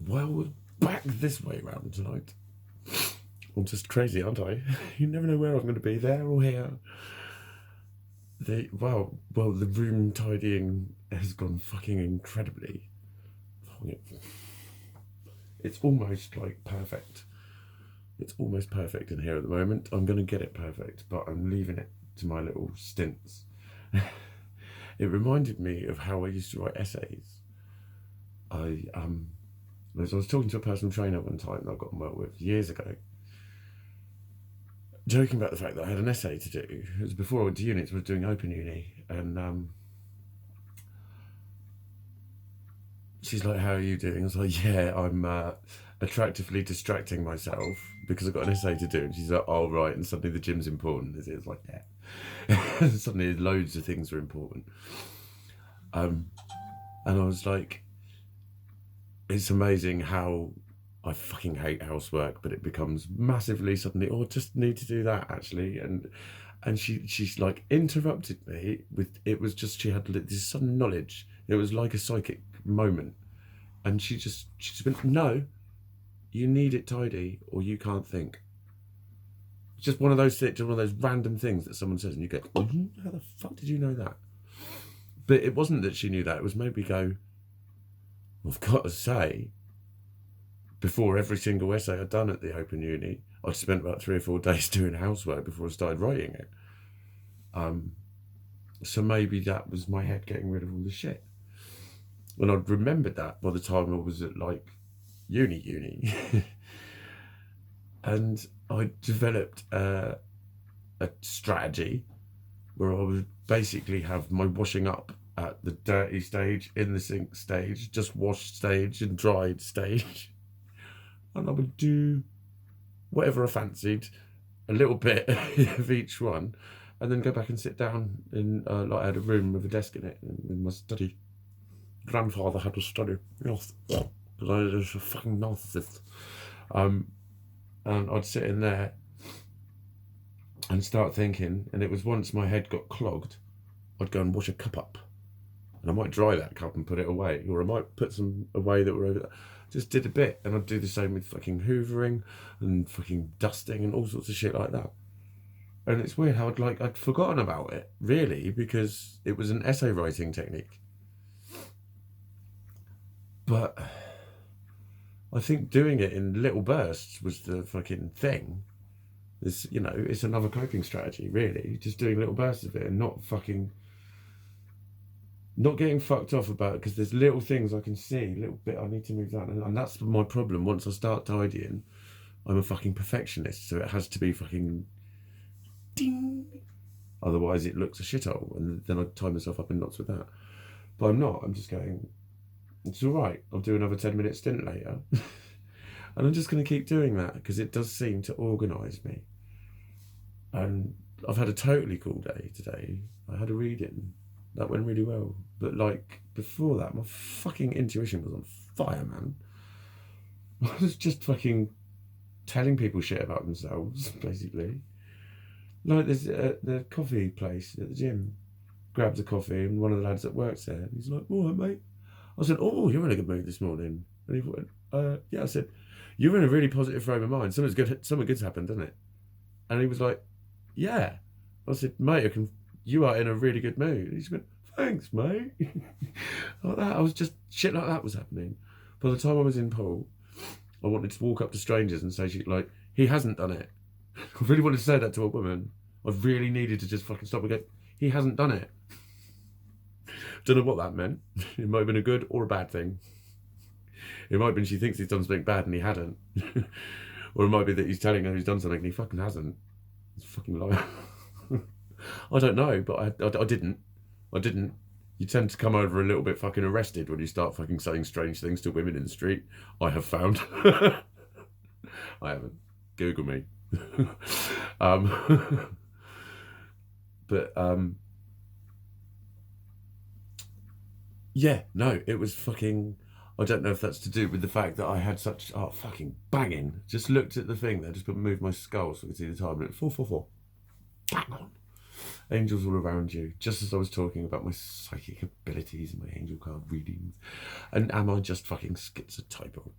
Well, back this way round tonight. I'm just crazy, aren't I? You never know where I'm going to be, there or here. The room tidying has gone fucking incredibly. It's almost like perfect. It's almost perfect in here at the moment. I'm going to get it perfect, but I'm leaving it to my little stints. It reminded me of how I used to write essays. I was talking to a personal trainer one time that I got on well with years ago, joking about the fact that I had an essay to do. It was before I went to uni, so I was doing open uni, and she's like, "How are you doing?" I was like, "Yeah, I'm attractively distracting myself because I've got an essay to do." And she's like, "Oh, right." And suddenly the gym's important. It's like, yeah. Suddenly loads of things are important. And I was like, it's amazing how I fucking hate housework, but it becomes massively suddenly, oh, I just need to do that actually. And she's like interrupted me with, it was just, she had this sudden knowledge. It was like a psychic moment. And she just went, no, you need it tidy or you can't think. It's just one of those random things that someone says and you go, how the fuck did you know that? But it wasn't that she knew that, it was maybe go, I've got to say, before every single essay I'd done at the Open Uni, I'd spent about 3 or 4 days doing housework before I started writing it. So maybe that was my head getting rid of all the shit. And I'd remembered that by the time I was at like uni. And I developed a strategy where I would basically have my washing up at the dirty stage, in the sink stage, just washed stage and dried stage. And I would do whatever I fancied, a little bit of each one, and then go back and sit down in, like I had a room with a desk in it, in my study. Grandfather had a study, yes, because I was a fucking narcissist. And I'd sit in there and start thinking, and it was once my head got clogged, I'd go and wash a cup up. And I might dry that cup and put it away, or I might put some away that were over there. Just did a bit, and I'd do the same with fucking hoovering and fucking dusting and all sorts of shit like that. And it's weird how I'd forgotten about it, really, because it was an essay writing technique. But I think doing it in little bursts was the fucking thing. It's another coping strategy, really. Just doing little bursts of it and not getting fucked off about it, because there's little things I can see, little bit I need to move that. And that's my problem. Once I start tidying, I'm a fucking perfectionist, so it has to be fucking ding. Otherwise it looks a shithole, and then I tie myself up in knots with that. But I'm not. I'm just going, it's all right. I'll do another 10-minute stint later. And I'm just going to keep doing that because it does seem to organise me. And I've had a totally cool day today. I had a reading. That went really well. But like before that, my fucking intuition was on fire, man. I was just fucking telling people shit about themselves, basically. Like there's the coffee place at the gym. Grabs a coffee and one of the lads that works there, and he's like, all right, mate. I said, oh, you're in a good mood this morning. And he went, yeah. I said, you're in a really positive frame of mind. Something good's happened, doesn't it? And he was like, yeah. I said, mate, you are in a really good mood. And he just went, thanks, mate. Like that. I was just, shit like that was happening. By the time I was in pool, I wanted to walk up to strangers and say shit like, he hasn't done it. I really wanted to say that to a woman. I really needed to just fucking stop and go, he hasn't done it. Don't know what that meant. It might have been a good or a bad thing. It might have been she thinks he's done something bad and he hadn't. Or it might be that he's telling her he's done something and he fucking hasn't. He's a fucking liar. I don't know, but I didn't. You tend to come over a little bit fucking arrested when you start fucking saying strange things to women in the street. I have found. I haven't. Google me. But yeah, no, it was fucking. I don't know if that's to do with the fact that I had such fucking Just looked at the thing there, just moved my skull so I could see the time. And 4:44. Bang on. Angels all around you. Just as I was talking about my psychic abilities and my angel card readings. And am I just fucking schizotypal?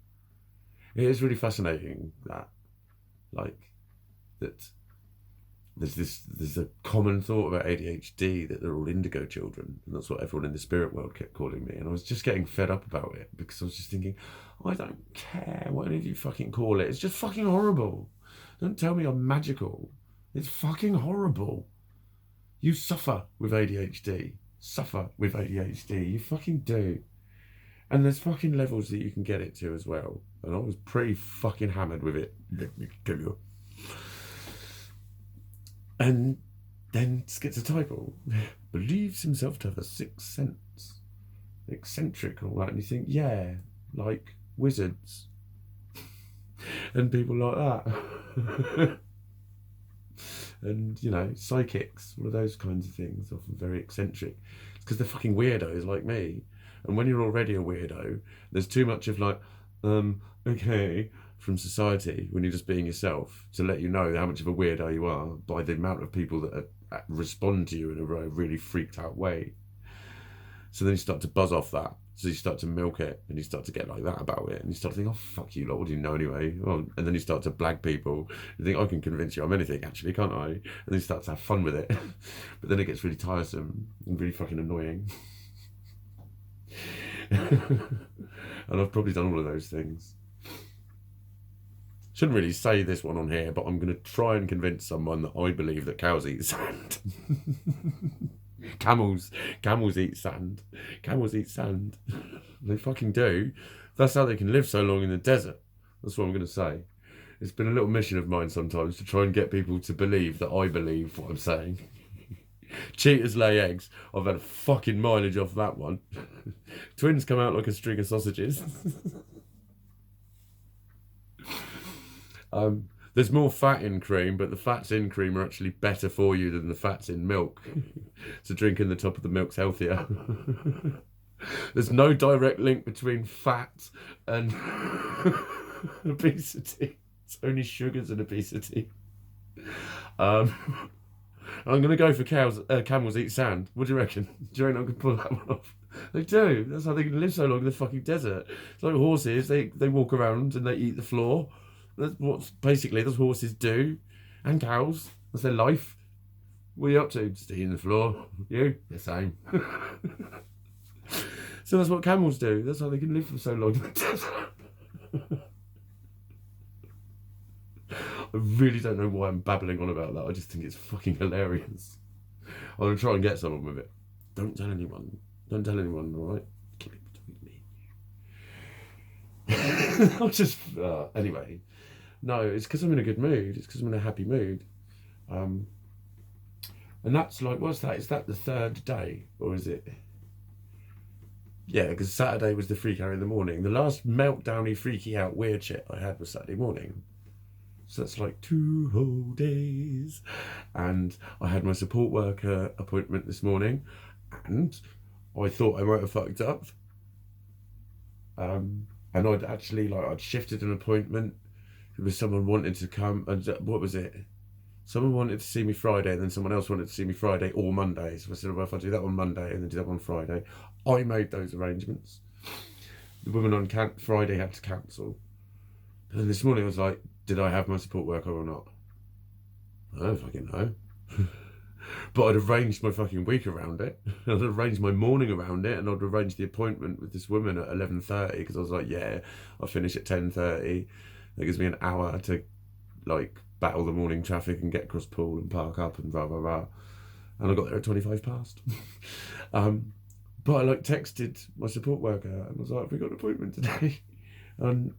It is really fascinating that, like, that there's a common thought about ADHD that they're all indigo children, and that's what everyone in the spirit world kept calling me. And I was just getting fed up about it because I was just thinking, I don't care what any of you fucking call it. It's just fucking horrible. Don't tell me I'm magical. It's fucking horrible. You suffer with ADHD. Suffer with ADHD. You fucking do. And there's fucking levels that you can get it to as well. And I was pretty fucking hammered with it. Let me tell you. And then schizotypal believes himself to have a sixth sense, eccentric and all that, and you think, yeah, like wizards and people like that. And, you know, psychics, all of those kinds of things, often very eccentric. It's because they're fucking weirdos like me. And when you're already a weirdo, there's too much of like, okay, from society when you're just being yourself, to let you know how much of a weirdo you are by the amount of people that respond to you in a really freaked out way. So then you start to buzz off that. So you start to milk it and you start to get like that about it. And you start to think, oh, fuck you, lot, what do you know anyway? Oh, and then you start to blag people. You think, I can convince you I'm anything, actually, can't I? And then you start to have fun with it. But then it gets really tiresome and really fucking annoying. And I've probably done all of those things. Shouldn't really say this one on here, but I'm going to try and convince someone that I believe that cows eat sand. Camels eat sand. Camels eat sand. They fucking do. That's how they can live so long in the desert. That's what I'm going to say. It's been a little mission of mine sometimes to try and get people to believe that I believe what I'm saying. Cheetahs lay eggs. I've had a fucking mileage off that one. Twins come out like a string of sausages. There's more fat in cream, but the fats in cream are actually better for you than the fats in milk. So drinking the top of the milk's healthier. There's no direct link between fat and obesity. It's only sugars and obesity. I'm going to go for camels eat sand. What do you reckon? Do you reckon I can pull that one off? They do. That's how they can live so long in the fucking desert. It's like horses. They walk around and they eat the floor. That's what basically those horses do. And cows. That's their life. What are you up to? Just eating the floor. You? The same. So that's what camels do. That's how they can live for so long in the desert. I really don't know why I'm babbling on about that. I just think it's fucking hilarious. I'm going to try and get someone with it. Don't tell anyone. Don't tell anyone, alright? Keep it between me and you. I'll just... anyway. No, it's because I'm in a good mood. It's because I'm in a happy mood. And that's like... What's that? Is that the third day? Or is it... Yeah, because Saturday was the freak out in the morning. The last meltdowny, freaky out, weird shit I had was Saturday morning. So that's like 2 whole days. And I had my support worker appointment this morning. And I thought I might have fucked up. And I'd actually, I'd shifted an appointment. There was someone wanted to come. And what was it? Someone wanted to see me Friday, and then someone else wanted to see me Friday or Monday. So I said, well, if I do that on Monday and then do that on Friday, I made those arrangements. The woman on Friday had to cancel. And then this morning I was like, did I have my support worker or not? I don't fucking know. But I'd arranged my fucking week around it. I'd arranged my morning around it, and I'd arranged the appointment with this woman at 11:30 because I was like, yeah, I'll finish at 10:30. That gives me an hour to battle the morning traffic and get across Poole and park up and blah blah blah. And I got there at 25 past. But I texted my support worker and was like, have we got an appointment today? And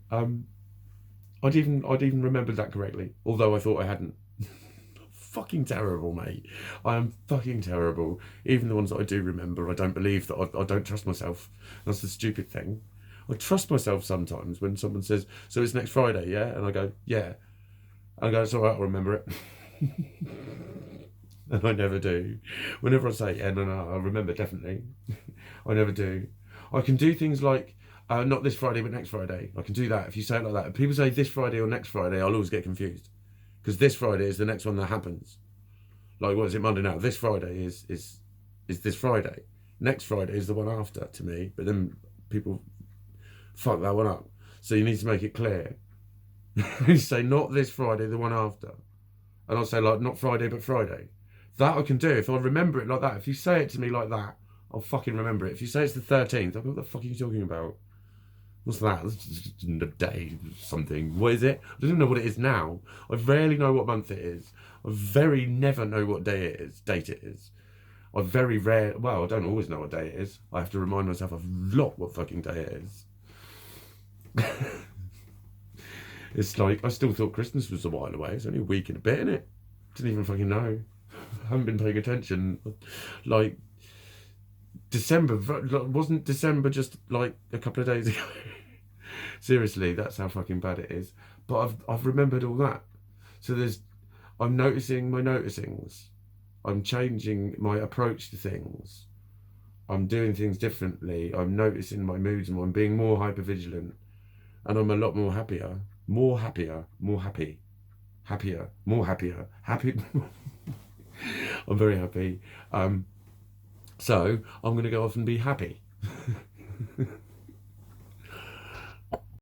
I'd even remembered that correctly, although I thought I hadn't. Fucking terrible, mate. I am fucking terrible. Even the ones that I do remember, I don't believe that I don't trust myself. That's the stupid thing. I trust myself sometimes when someone says, so it's next Friday, yeah? And I go, yeah. And I go, it's all right, I'll remember it. And I never do. Whenever I say, yeah, no, I remember definitely. I never do. I can do things like, not this Friday, but next Friday. I can do that if you say it like that. If people say this Friday or next Friday, I'll always get confused. Because this Friday is the next one that happens. Like, what is it, Monday now? This Friday is this Friday. Next Friday is the one after to me, but then people fuck that one up. So you need to make it clear. You say not this Friday, the one after. And I'll say like not Friday, but Friday. That I can do. If I remember it like that, if you say it to me like that, I'll fucking remember it. If you say it's the 13th, I'll go, what the fuck are you talking about? What's that? That's just a day, something. What is it? I don't even know what it is now. I rarely know what month it is. I very never know what date it is. I very rare, well, I don't always know what day it is. I have to remind myself a lot what fucking day it is. It's like, I still thought Christmas was a while away. It's only a week and a bit, innit? Didn't even fucking know. I haven't been paying attention. Like, December, wasn't December just like a couple of days ago? Seriously, that's how fucking bad it is. But I've remembered all that. So I'm noticing my noticings. I'm changing my approach to things. I'm doing things differently. I'm noticing my moods and I'm being more hypervigilant. And I'm a lot more happier. More happy. Happier. More happier. Happy. I'm very happy. So I'm going to go off and be happy.